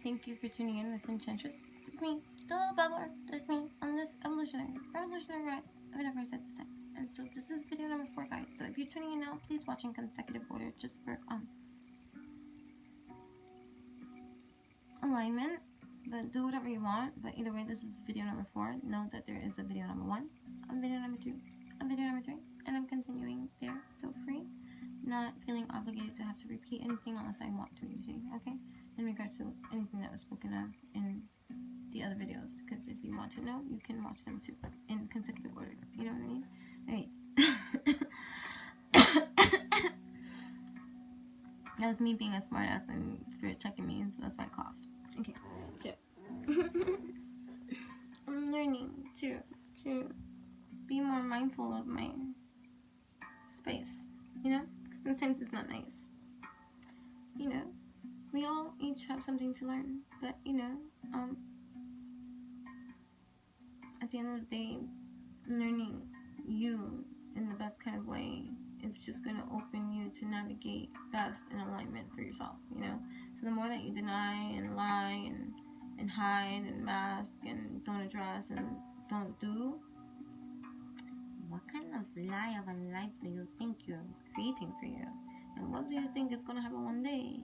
Thank you for tuning in with Enchantress. It's me, the Aloha Babbler. That's me on this revolutionary rise of an ever said this time. And so this is video number 4, guys. So if you're tuning in now, please watch in consecutive order just for alignment. But do whatever you want. But either way, this is video number 4. Know that there is a video number 1, a video number 2, a video number 3, and I'm continuing there, so free. Not feeling obligated to have to repeat anything unless I want to, you see, okay? In regards to anything that was spoken of in the other videos, because if you want to know, you can watch them too, in consecutive order, you know what I mean? Alright. That was me being a smartass and spirit checking me, so that's why I coughed. Okay, so I'm learning to be more mindful of my space, you know? Sometimes it's not nice, you know. We all each have something to learn, but you know, at the end of the day, learning you in the best kind of way is just going to open you to navigate best in alignment for yourself, you know. So the more that you deny and lie and hide and mask and don't address and don't do, what kind of lie of a life do you think you're creating for you? And what do you think is going to happen one day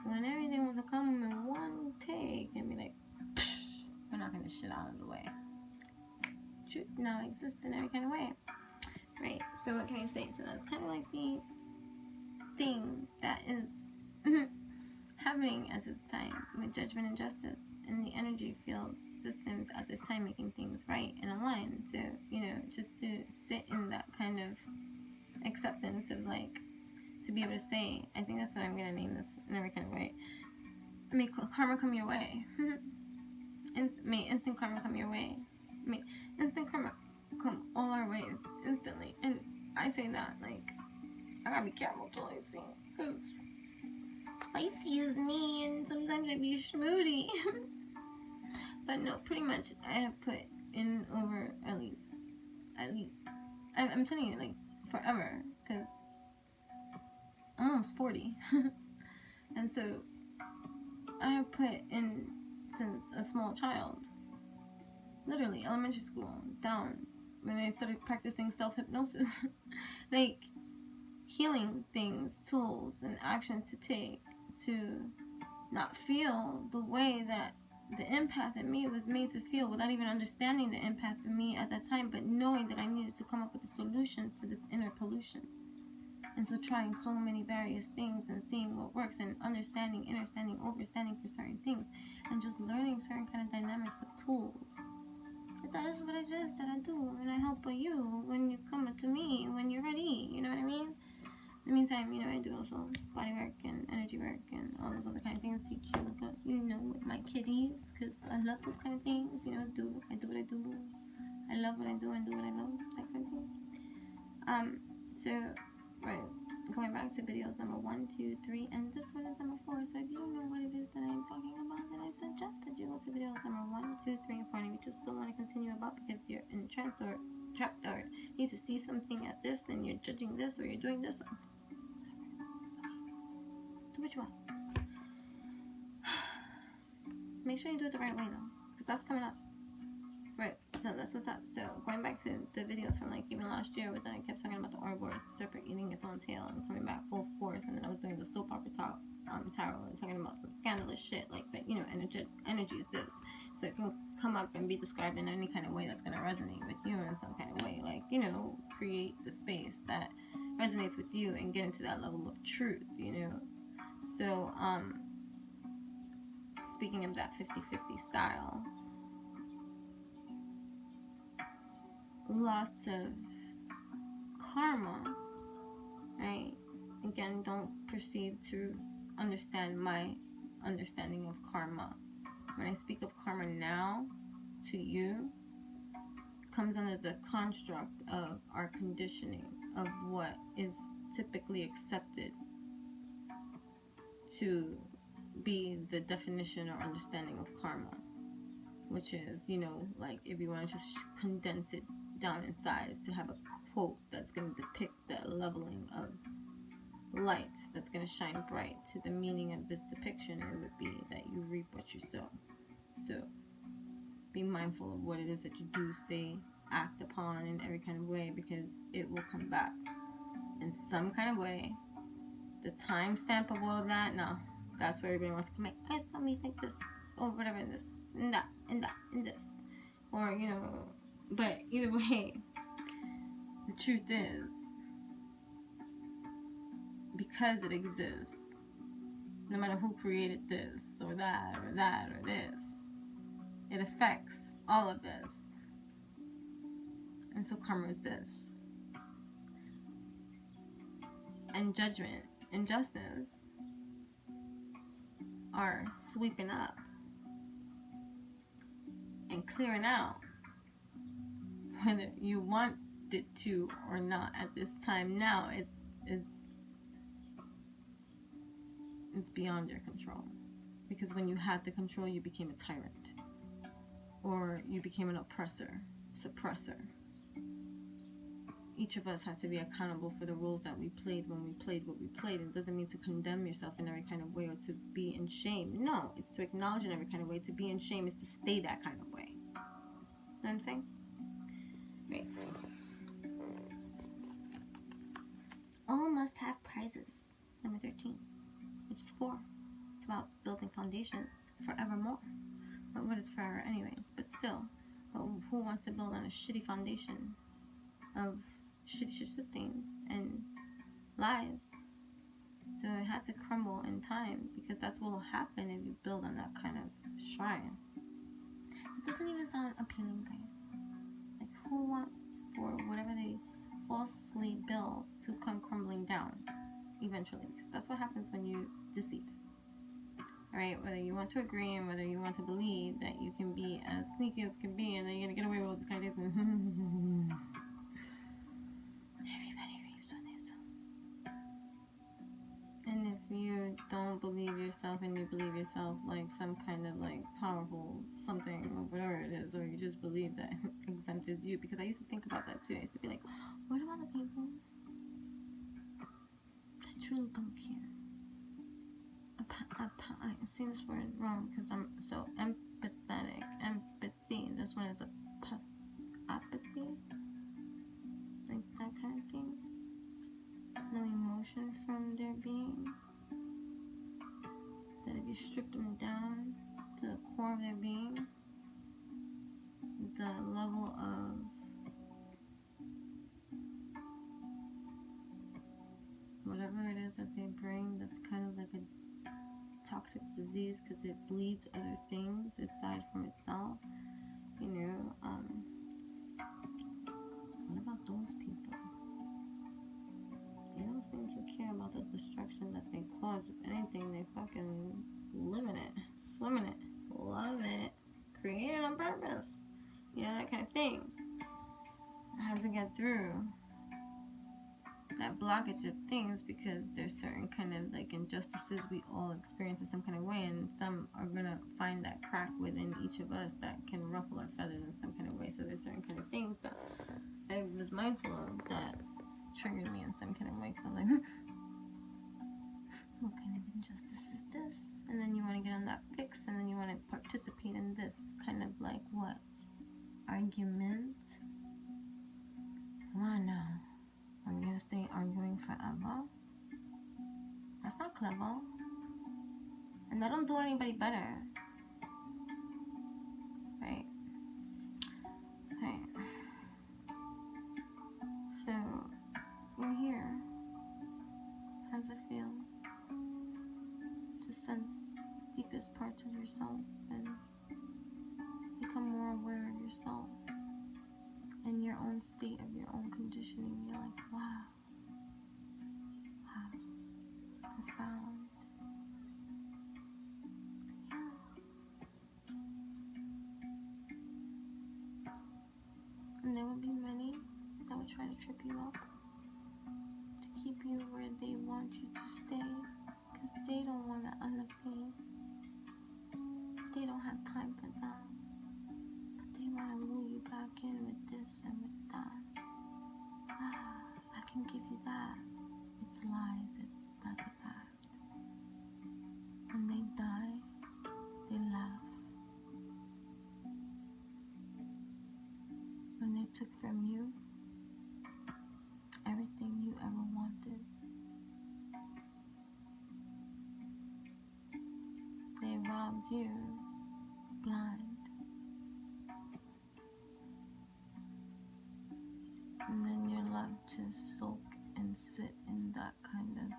when everything was to come in one take and be like, we're knocking this shit out of the way? Truth now exists in every kind of way, right? So what can I say? So that's kind of like the thing that is happening at this time with judgment and justice and the energy field systems at this time, making things right and aligned. So, you know, just to sit in that kind of acceptance of like, to be able to say, I think that's what I'm going to name this in every kind of way. Make karma come your way. May instant karma come your way. May instant karma come all our ways instantly. And I say that like, I gotta be careful till I sing, because spicy is me and sometimes I be schmoody. But no, pretty much I have put in over at least I'm telling you, like, forever, because I'm almost 40. And so I have put in since a small child, literally elementary school down, when I started practicing self-hypnosis. Like, healing things, tools, and actions to take to not feel the way that the empath in me was made to feel, without even understanding the empath in me at that time, but knowing that I needed to come up with a solution for this inner pollution. And so trying so many various things and seeing what works, and understanding, understanding, overstanding for certain things, and just learning certain kind of dynamics of tools. But that is what it is that I do, and I help you when you come to me when you're ready, you know what I mean? In the meantime, you know, I do also body work and energy work and all those other kind of things, teach you know, with my kitties, because I love those kind of things, you know. I do what I do, I love what I do and do what I love, that kind of thing. So, right, going back to videos number 1, 2, 3, and this one is number 4, so if you don't know what it is that I'm talking about, then I suggest that you go to videos number 1, 2, 3, and 4, and if you just still want to continue about because you're in trance or trapped or need to see something at this and you're judging this or you're doing this, do what you want. Make sure you do it the right way though, because that's coming up. Right, so that's what's up. So going back to the videos from like even last year, with I kept talking about the Ouroboros, the serpent eating its own tail and coming back full force, and then I was doing the soap opera tarot and talking about some scandalous shit, like, but you know, energy is this, so it can come up and be described in any kind of way that's gonna resonate with you in some kind of way, like, you know, create the space that resonates with you and get into that level of truth, you know. So speaking of that 50-50 style, lots of karma, right? Again, don't proceed to understand my understanding of karma. When I speak of karma now, to you, comes under the construct of our conditioning of what is typically accepted to be the definition or understanding of karma, which is, you know, like, if you want to just condense it down in size to have a quote that's going to depict the leveling of light that's going to shine bright. To the meaning of this depiction, it would be that you reap what you sow. So be mindful of what it is that you do, say, act upon in every kind of way, because it will come back in some kind of way. The timestamp of all of that, no, that's where everybody wants to come in. Oh, it's got me think this, or whatever, this, and that, and that, and this. Or, you know, but either way, the truth is, because it exists, no matter who created this, or that, or that, or this, it affects all of this. And so karma is this. And judgment and justice are sweeping up and clearing out, whether you want it to or not at this time. Now it's beyond your control, because when you had the control, you became a tyrant, or you became an oppressor, suppressor. Each of us has to be accountable for the roles that we played when we played what we played. It doesn't mean to condemn yourself in every kind of way or to be in shame. No, it's to acknowledge in every kind of way. To be in shame is to stay that kind of way. You know what I'm saying? Right. All must have prizes. Number 13, which is 4. It's about building foundations forevermore. But what is forever anyways? But still, who wants to build on a shitty foundation of shitty sustains and lies? So it had to crumble in time, because that's what will happen if you build on that kind of shrine. It doesn't even sound appealing, guys. Like, who wants for whatever they falsely build to come crumbling down eventually? Because that's what happens when you deceive. Alright, whether you want to agree and whether you want to believe that you can be as sneaky as can be and then you're gonna get away with this kind of thing. Everybody reaps what they sow. And if you don't believe yourself and you believe yourself like some kind of like powerful something or whatever it is, or you just believe that exempt is you, because I used to think about that too. I used to be like, what about the people that truly don't care? I say this word wrong because I'm so empathetic. Empathy. This one is apathy. Like that kind of thing. No emotion from their being. That if you strip them down to the core of their being, the level of whatever it is that they bring, that's kind of like a toxic disease, because it bleeds other things aside from itself. You know, what about those people? They don't seem to care about the destruction that they cause. If anything, they fucking live in it, swim in it, love it, create it on purpose. You know, that kind of thing. How to get through that blockage of things, because there's certain kind of like injustices we all experience in some kind of way, and some are gonna find that crack within each of us that can ruffle our feathers in some kind of way. So there's certain kind of things that I was mindful of that triggered me in some kind of way, because I'm like, what kind of injustice is this? And then you want to get on that fix, and then you want to participate in this kind of like what? Argument? Come on now. Are you gonna stay arguing forever? That's not clever. And that don't do anybody better. Right? Okay. So, you're here. How does it feel to sense deepest parts of yourself and become more aware of yourself and your own state of your own conditioning? You're like, wow, profound. Yeah. And there will be many that will try to trip you up, to keep you where they want you to stay, because they don't want to elevate. They don't have time for that. But they want to woo you back in with this and with that. I can give you that. It's lies. It's took from you everything you ever wanted. They robbed you blind. And then you're left to sulk and sit in that kind of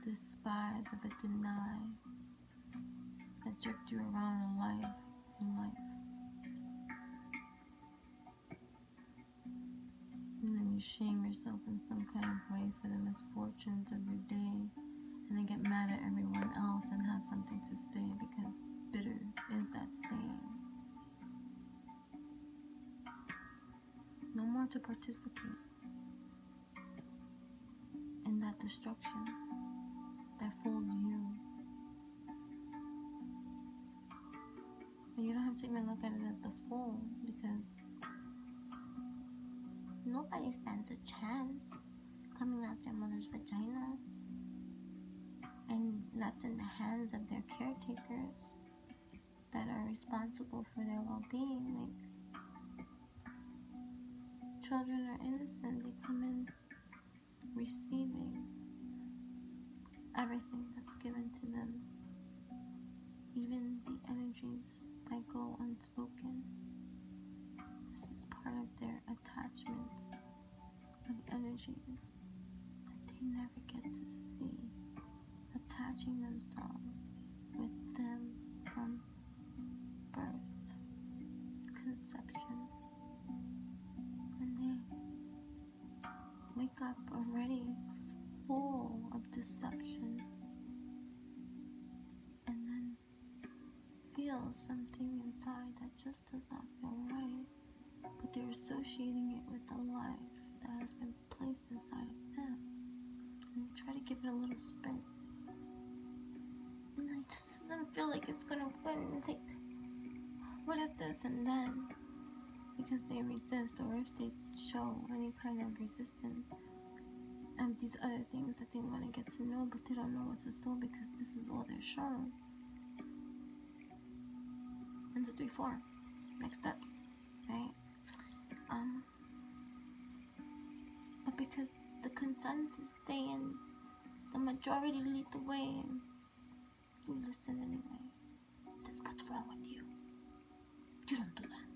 despise of a deny that jerked you around in life. And then you shame yourself in some kind of way for the misfortunes of your day, and then get mad at everyone else and have something to say because bitter is that stain. No more to participate in that destruction that fooled you. And you don't have to even look at it as the fool, because nobody stands a chance coming out their mother's vagina and left in the hands of their caretakers that are responsible for their well-being. Like, children are innocent. They come in receiving everything that's given to them, even the energies that go unspoken. This is part of their attachments of energies that they never get to see, attaching themselves with them from birth, conception. And they wake up already full of deception, and then feel something inside that just does not feel right, but they're associating it with a life that has been placed inside of them, and they try to give it a little spin, and it just doesn't feel like it's gonna win. Like, what is this? And then, because they resist, or if they show any kind of resistance, these other things that they want to get to know, but they don't know what to sow because this is all they're shown. 1, 2, 3, 4. Next steps, right? But because the consensus saying the majority lead the way, and you listen anyway. That's what's wrong with you. You don't do that.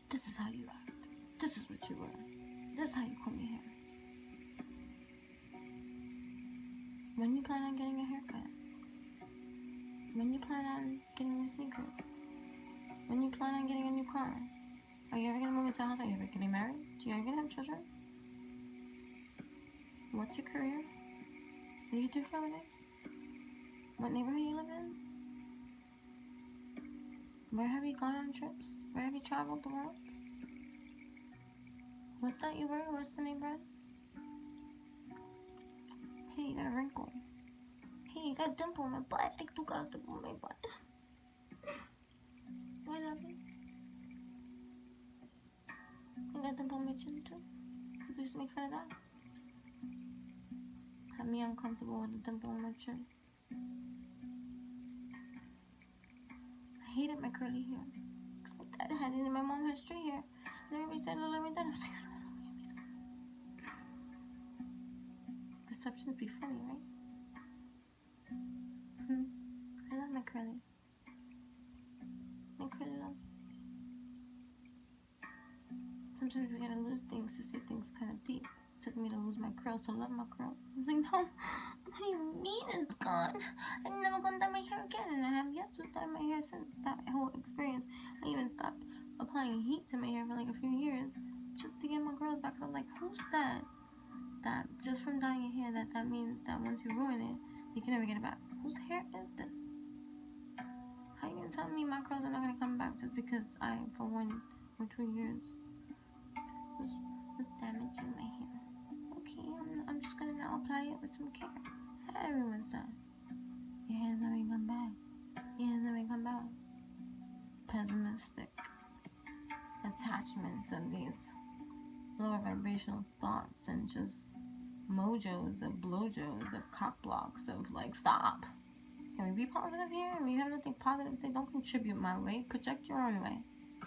This is how you act. This is what you wear. This is how you comb your hair. When you plan on getting a haircut? When you plan on getting new sneakers? When you plan on getting a new car? Are you ever gonna move into a house? Are you ever getting married? Do you ever gonna have children? What's your career? What do you do for a living? What neighborhood you live in? Where have you gone on trips? Where have you traveled the world? What's that you wear? What's the name brand? Hey, you got a wrinkle. Hey, you got a dimple in my butt. I do got a dimple in my butt. Why not? You got a dimple in my chin too? People used to make fun of that. Have me uncomfortable with a dimple in my chin. I hated my curly hair. Because my dad had it and my mom had straight hair. And everybody said, "Lola, my dad." I was like, perceptions be funny, right? I love my curly. My curly loves me. Sometimes we gotta lose things to see things kind of deep. It took me to lose my curls to love my curls. I was like, no, what do you mean it's gone? I'm never gonna dye my hair again, and I have yet to dye my hair since that whole experience. I even stopped applying heat to my hair for like a few years just to get my curls back. So I was like, who said that just from dyeing your hair that means that once you ruin it, you can never get it back? Whose hair is this? How you gonna tell me my curls are not gonna come back just because I, for 1 or 2 years, was damaging my hair? Okay, I'm just gonna now apply it with some care. Everyone said, your hair's never gonna come back. Your hair's never gonna come back. Pessimistic attachments of these lower vibrational thoughts and just mojos of blowjos of cock blocks of like, stop. Can we be positive here? If you have nothing positive to say, don't contribute my way. Project your own way,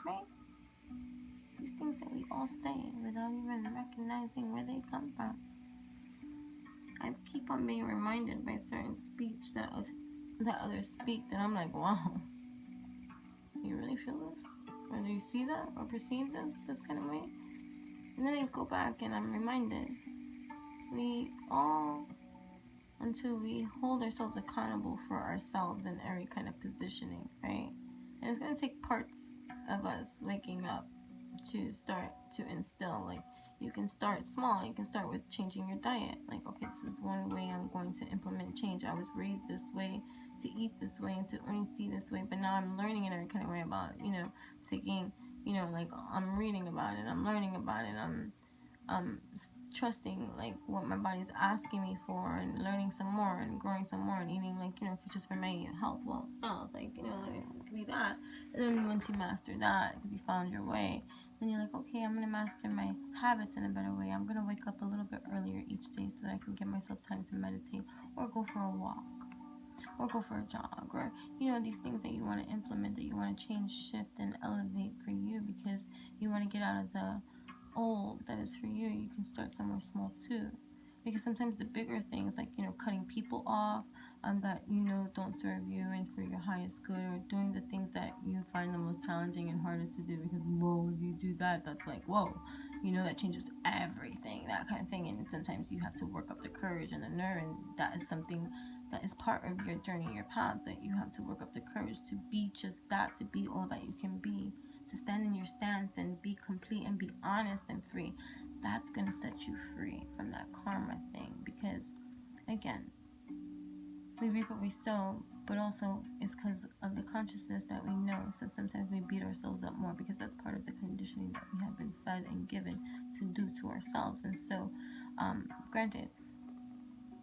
right? These things that we all say without even recognizing where they come from. I keep on being reminded by certain speech that others speak that I'm like, wow, do you really feel this? Or do you see that? Or perceive this kind of way? And then I go back and I'm reminded, we all, until we hold ourselves accountable for ourselves in every kind of positioning, right? And it's going to take parts of us waking up to start to instill. Like, you can start small. You can start with changing your diet. Like, okay, this is one way I'm going to implement change. I was raised this way, to eat this way, and to only see this way, but now I'm learning in every kind of way about it. Taking, like, I'm reading about it, I'm learning about it, I'm trusting, like, what my body's asking me for, and learning some more, and growing some more, and eating, like, just for my health, well, stuff, like, it could be that. And then once you master that, because you found your way, then you're like, okay, I'm going to master my habits in a better way. I'm going to wake up a little bit earlier each day so that I can give myself time to meditate, or go for a walk, or go for a jog, or, these things that you want to implement, that you want to change, shift, and elevate for you, because you want to get out of the old that is for you. You can start somewhere small too, because sometimes the bigger things, like, cutting people off that don't serve you and for your highest good, or doing the things that you find the most challenging and hardest to do, because whoa, if you do that, that's like, whoa, that changes everything, that kind of thing. And sometimes you have to work up the courage and the nerve, and that is something that is part of your journey, your path, that you have to work up the courage to be just that, to be all that you can be, to stand in your stance and be complete and be honest and free. That's going to set you free from that karma thing, because, again, we reap what we sow, but also it's because of the consciousness that we know. So sometimes we beat ourselves up more, because that's part of the conditioning that we have been fed and given to do to ourselves. And so, granted,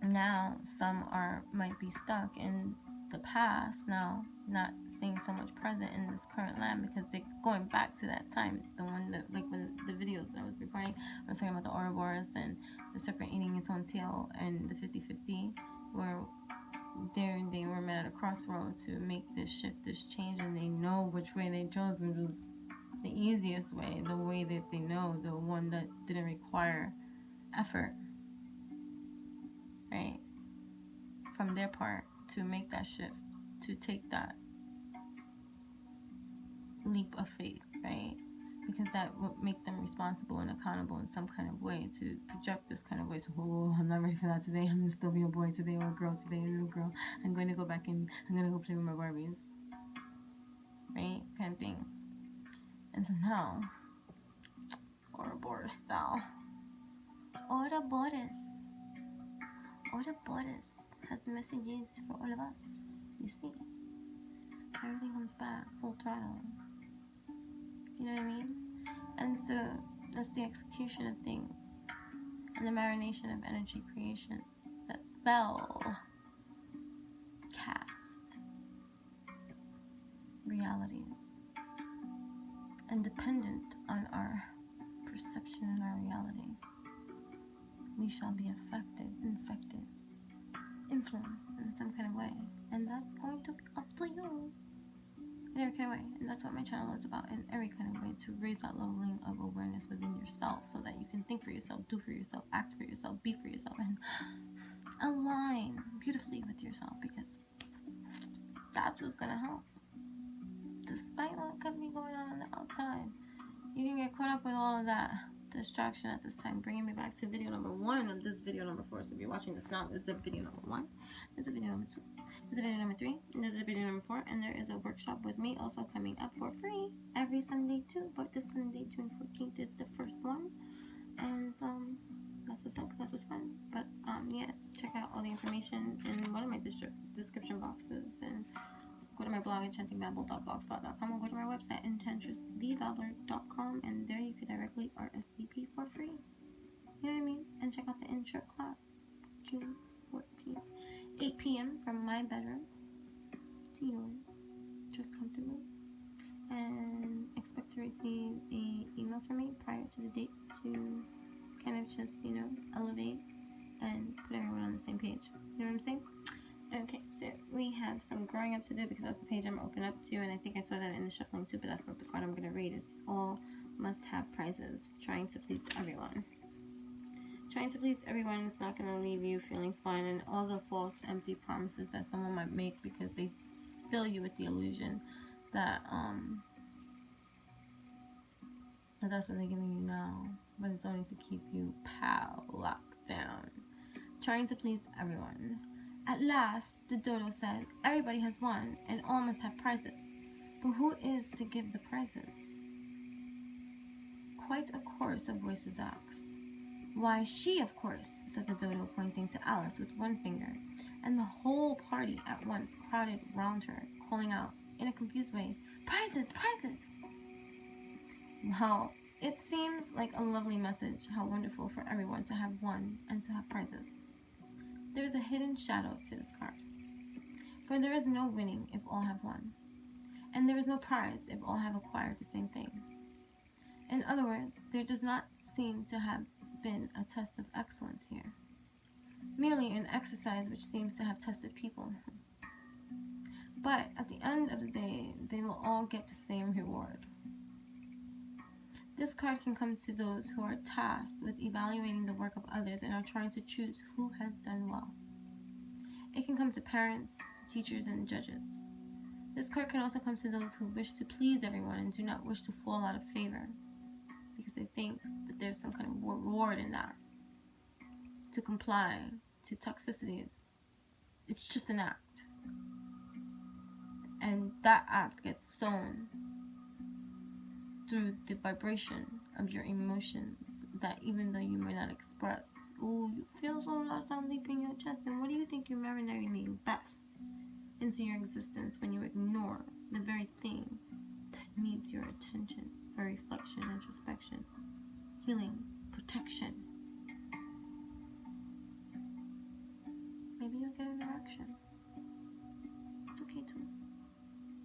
now some might be stuck in the past, now not staying so much present in this current land, because they're going back to that time, the one that, like, when the videos that I was recording, I was talking about the Ouroboros and the serpent eating its own tail, and the 50-50, where they were met at a crossroad to make this shift, this change, and they know which way they chose, which was the easiest way, the way that they know, the one that didn't require effort, right, from their part, to make that shift, to take that leap of faith, right? Because that would make them responsible and accountable in some kind of way, to project this kind of way. So, oh, I'm not ready for that today. I'm going to still be a boy today, or a girl today, a little girl. I'm going to go back and I'm going to go play with my Barbies, right? Kind of thing. And so now, Ouroboros style. Ouroboros has messages for all of us. You see, everything comes back full throttle. You know what I mean? And so that's the execution of things, and the marination of energy creations that spell, cast realities, and dependent on our perception and our reality, we shall be affected, infected, influenced in some kind of way. And that's going to be up to you in every kind of way. And that's what my channel is about, in every kind of way, to raise that leveling of awareness within yourself, so that you can think for yourself, do for yourself, act for yourself, be for yourself, and align beautifully with yourself, because that's what's going to help. Despite what could be going on the outside, you can get caught up with all of that distraction at this time, bringing me back to video number 1 of this video number 4. So if you're watching this now, it's a video number 1, there's a video number 2, there's a video number 3, and there's a video number 4, and there is a workshop with me also coming up for free every Sunday too. But this Sunday, June 14th, is the first one, and that's what's up, that's what's fun. But yeah, check out all the information in one of my description boxes, and go to my blog, enchantingbabble.blogspot.com, or go to my website, enchantresstheebabbler.com, and there you could directly RSVP for free. You know what I mean? And check out the intro class. It's June 14th, 8 p.m. from my bedroom to yours. Just come through, and expect to receive a email from me prior to the date, to kind of just, elevate and put everyone on the same page. You know what I'm saying? Okay, so we have some growing up to do because that's the page I'm open up to, and I think I saw that in the shuffling too, but that's not the card I'm going to read. It's all must have prizes. Trying to please everyone. Trying to please everyone is not going to leave you feeling fine, and all the false, empty promises that someone might make because they fill you with the illusion that that's what they're giving you now, but it's only to keep you locked down. Trying to please everyone. At last, the dodo said, everybody has won, and all must have prizes. But who is to give the prizes? Quite a chorus of voices asked. Why, she, of course, said the dodo, pointing to Alice with one finger, and the whole party at once crowded round her, calling out, in a confused way, prizes, prizes! Well, it seems like a lovely message, how wonderful for everyone to have won and to have prizes. There is a hidden shadow to this card, for there is no winning if all have won, and there is no prize if all have acquired the same thing. In other words, there does not seem to have been a test of excellence here, merely an exercise which seems to have tested people. But at the end of the day, they will all get the same reward. This card can come to those who are tasked with evaluating the work of others and are trying to choose who has done well. It can come to parents, to teachers, and judges. This card can also come to those who wish to please everyone and do not wish to fall out of favor, because they think that there's some kind of reward in that. To comply to toxicities, it's just an act. And that act gets sown through the vibration of your emotions that even though you may not express, you feel so loud on leaping your chest, and what do you think you're marinating best into your existence when you ignore the very thing that needs your attention for reflection, introspection, healing, protection? Maybe you'll get a direction. It's okay too.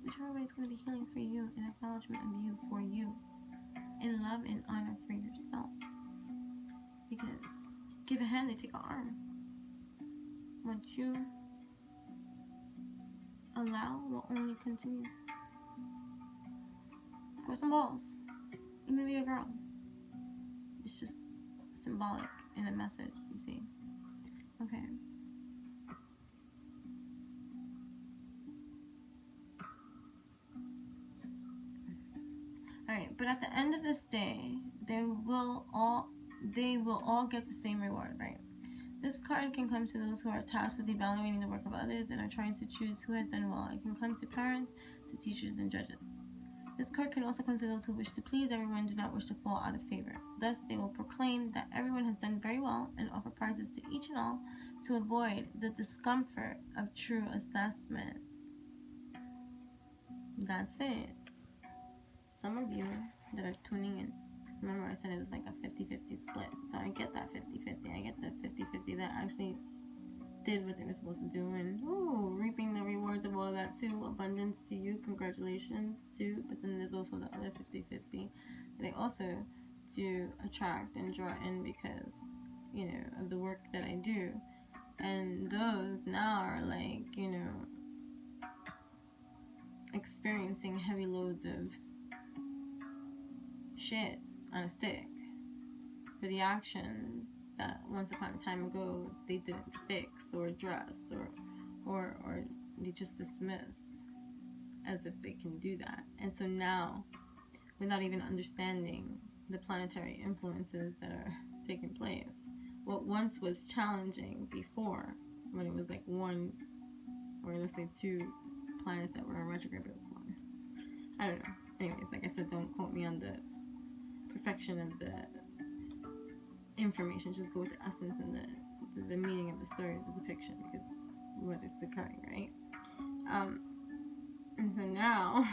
Whichever way is going to be healing for you, an acknowledgement of you for you, in love and honor for yourself. Because give a hand, they take an arm. What you allow will only continue. Grow some balls. Even if you're a girl. It's just symbolic in a message, you see. Okay. Alright, but at the end of this day, they will all get the same reward, right? This card can come to those who are tasked with evaluating the work of others and are trying to choose who has done well. It can come to parents, to teachers, and judges. This card can also come to those who wish to please everyone and do not wish to fall out of favor. Thus, they will proclaim that everyone has done very well and offer prizes to each and all to avoid the discomfort of true assessment. That's it. Some of you that are tuning in, because remember I said it was like a 50-50 split, so I get that 50-50. I get the 50-50 that actually did what they were supposed to do, and reaping the rewards of all of that too. Abundance to you, congratulations too. But then there's also the other 50-50 that I also do attract and draw in because, you know, of the work that I do. And those now are like, you know, experiencing heavy loads of shit on a stick for the actions that once upon a time ago they didn't fix or address or they just dismissed as if they can do that. And so now, without even understanding the planetary influences that are taking place, what once was challenging before, when it was like one or let's say two planets that were in retrograde, but it was one. I don't know. Anyways, like I said, don't quote me on the perfection of the information. Just go with the essence and the meaning of the story, the depiction, because what is occurring, right? And so now,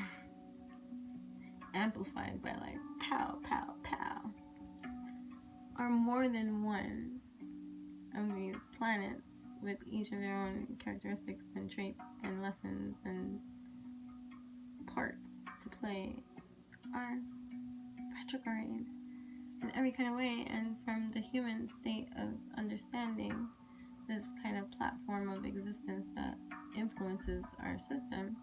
amplified by like pow, pow, pow, are more than one of these planets with each of their own characteristics and traits and lessons and parts to play are retrograde in every kind of way. And from the human state of understanding this kind of platform of existence resistance that influences our system,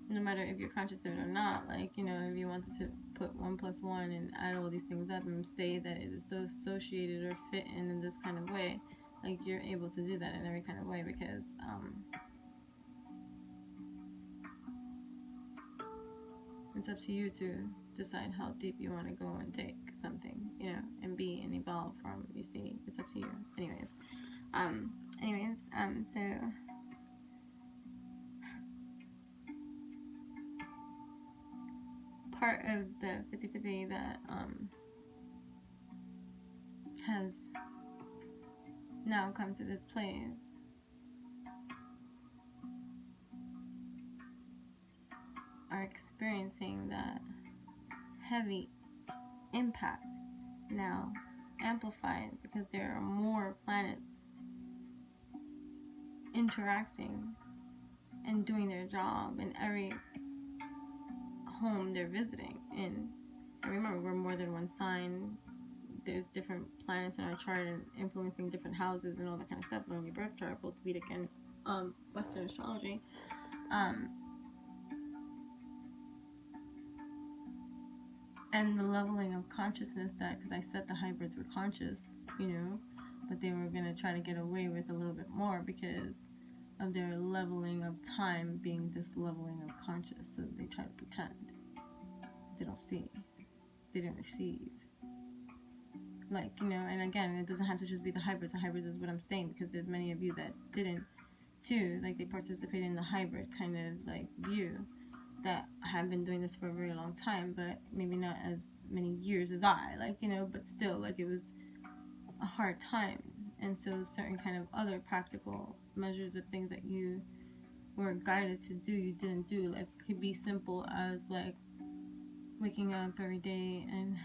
no matter if you're conscious of it or not. Like, you know, if you wanted to put 1 plus 1 and add all these things up and say that it is so associated or fit in this kind of way, like, you're able to do that in every kind of way, because it's up to you to decide how deep you want to go and take something, you know, and be and evolve from. You see, it's up to you. So part of the 50/50 that has now come to this place are experiencing that heavy impact now amplified, because there are more planets interacting and doing their job in every home they're visiting. And remember, we're more than one sign. There's different planets in our chart and influencing different houses and all that kind of stuff on your birth chart, both Vedic and Western astrology. And the leveling of consciousness, that, because I said the hybrids were conscious, you know, but they were going to try to get away with a little bit more because of their leveling of time being this leveling of conscious. So they try to pretend. They don't see. They didn't receive. Like, you know, and again, it doesn't have to just be the hybrids. The hybrids is what I'm saying, because there's many of you that didn't too. Like, they participated in the hybrid kind of like view, that have been doing this for a very long time, but maybe not as many years as I, like, you know, but still, like, it was a hard time. And so certain kind of other practical measures of things that you were guided to do, you didn't do. Like, it could be simple as like waking up every day and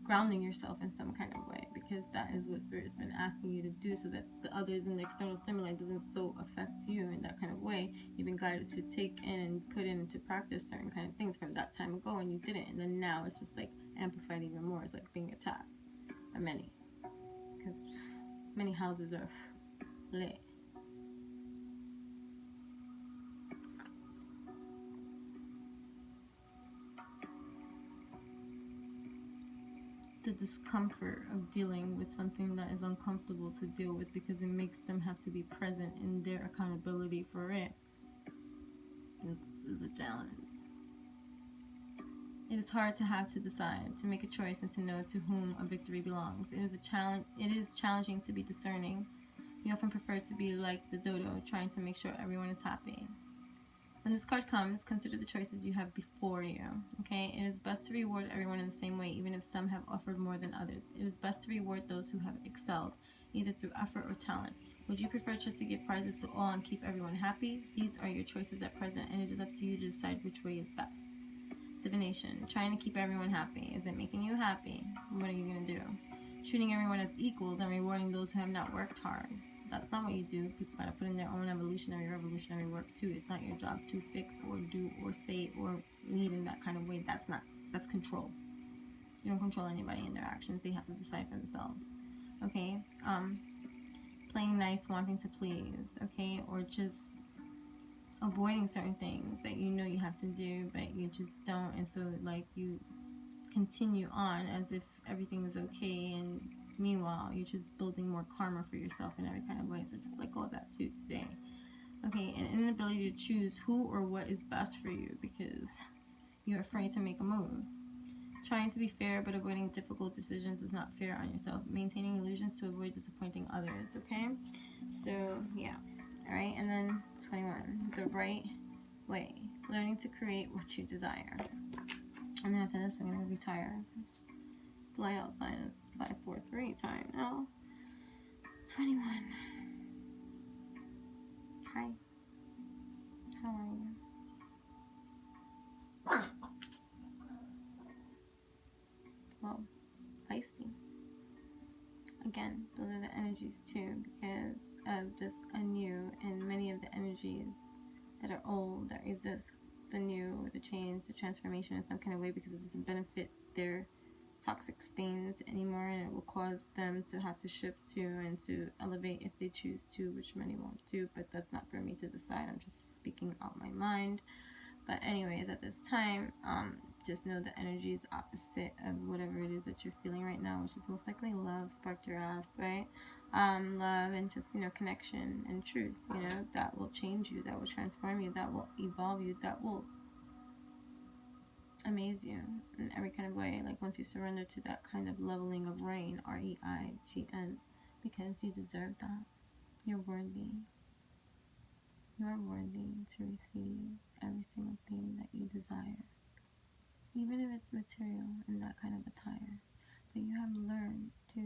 grounding yourself in some kind of way, because that is what Spirit's been asking you to do, so that the others and the external stimuli doesn't so affect you in that kind of way. You've been guided to take in and put into practice certain kind of things from that time ago, and you didn't, and then now it's just like amplified even more. It's like being attacked by many, because many houses are lit. The discomfort of dealing with something that is uncomfortable to deal with, because it makes them have to be present in their accountability for it. This is a challenge. It is hard to have to decide, to make a choice, and to know to whom a victory belongs. It is a challenge. It is challenging to be discerning. We often prefer to be like the dodo, trying to make sure everyone is happy. When this card comes, consider the choices you have before you, okay? It is best to reward everyone in the same way, even if some have offered more than others. It is best to reward those who have excelled, either through effort or talent. Would you prefer just to give prizes to all and keep everyone happy? These are your choices at present, and it is up to you to decide which way is best. Divination, trying to keep everyone happy. Is it making you happy? What are you going to do? Treating everyone as equals and rewarding those who have not worked hard. That's not what you do. People gotta put in their own evolutionary, revolutionary work too. It's not your job to fix or do or say or lead in that kind of way. That's control. You don't control anybody in their actions. They have to decide for themselves. Okay? Playing nice, wanting to please, okay? Or just avoiding certain things that you know you have to do, but you just don't, and so like you continue on as if everything is okay, and meanwhile, you're just building more karma for yourself in every kind of way. So just let go of that too today. Okay, an inability to choose who or what is best for you because you're afraid to make a move. Trying to be fair but avoiding difficult decisions is not fair on yourself. Maintaining illusions to avoid disappointing others. Okay, so yeah. Alright, and then 21. The right way. Learning to create what you desire. And then after this, I'm going to retire. It's light outside. It's 5:43 time now. 21. Hi. How are you? Well, feisty. Again, those are the energies too, because of just a new, and many of the energies that are old that resist the new, or the change, the transformation in some kind of way, because it doesn't benefit their toxic stains anymore, and it will cause them to have to shift to and to elevate if they choose to, which many won't do, but that's not for me to decide. I'm just speaking out my mind. But anyways, at this time, just know the energy is opposite of whatever it is that you're feeling right now, which is most likely love sparked your ass, right? Love and just, connection and truth, that will change you, that will transform you, that will evolve you, that will amaze you in every kind of way. Like once you surrender to that kind of leveling of rain, REIGN, because you deserve that. You're worthy. You're worthy to receive every single thing that you desire, even if it's material in that kind of attire. But you have learned to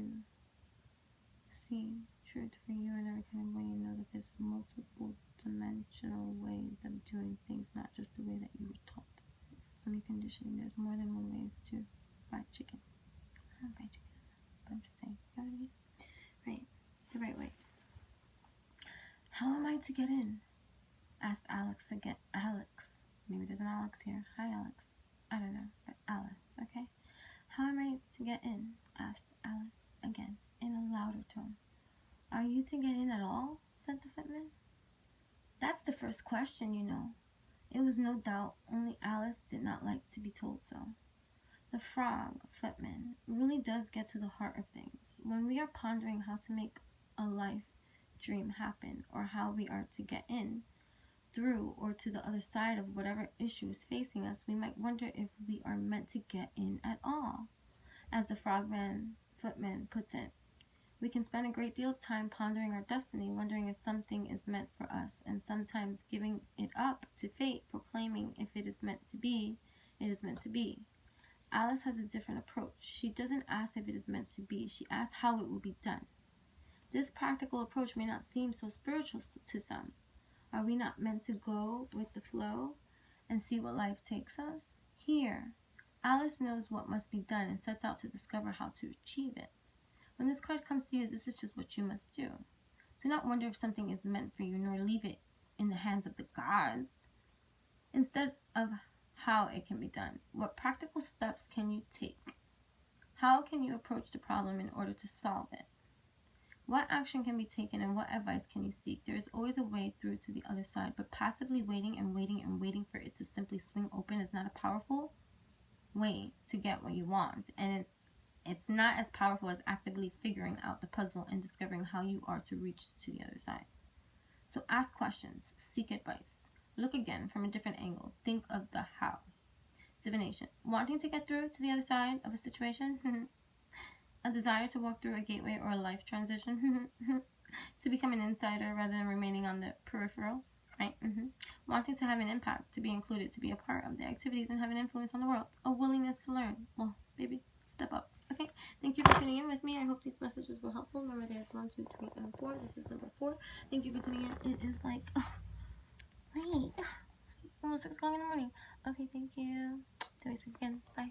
see truth for you in every kind of way and know that there's multiple dimensional ways of doing things, not just the way that you were taught from your conditioning. There's more than one ways to fried chicken. Not fried chicken, but I'm just saying, you know what I mean? Right, the right way. How am I to get in? Asked Alex again. Alex. Maybe there's an Alex here. Hi, Alex. I don't know, but Alice, okay? How am I to get in? Asked Alice again, in a louder tone. Are you to get in at all? Said the footman. That's the first question, It was no doubt, only Alice did not like to be told so. The frog, footman, really does get to the heart of things. When we are pondering how to make a life dream happen, or how we are to get in, through, or to the other side of whatever issue is facing us, we might wonder if we are meant to get in at all. As the frogman, footman, puts it, we can spend a great deal of time pondering our destiny, wondering if something is meant for us, and sometimes giving it up to fate, proclaiming if it is meant to be, it is meant to be. Alice has a different approach. She doesn't ask if it is meant to be, she asks how it will be done. This practical approach may not seem so spiritual to some. Are we not meant to go with the flow and see what life takes us? Here, Alice knows what must be done and sets out to discover how to achieve it. When this card comes to you, this is just what you must do. Do not wonder if something is meant for you, nor leave it in the hands of the gods. Instead of how it can be done, what practical steps can you take? How can you approach the problem in order to solve it? What action can be taken and what advice can you seek? There is always a way through to the other side, but passively waiting and waiting and waiting for it to simply swing open is not a powerful way to get what you want. And it's not as powerful as actively figuring out the puzzle and discovering how you are to reach to the other side. So ask questions, seek advice, look again from a different angle, think of the how. Divination. Wanting to get through to the other side of a situation? A desire to walk through a gateway or a life transition, to become an insider rather than remaining on the peripheral, right? Wanting to have an impact, to be included, to be a part of the activities and have an influence on the world, a willingness to learn. Well, baby, step up. Okay, thank you for tuning in with me. I hope these messages were helpful. Remember, there's 1, 2, 3, and 4. This is number 4. Thank you for tuning in. It is like, late. It's almost 6 o'clock in the morning. Okay, thank you. Till we speak again. Bye.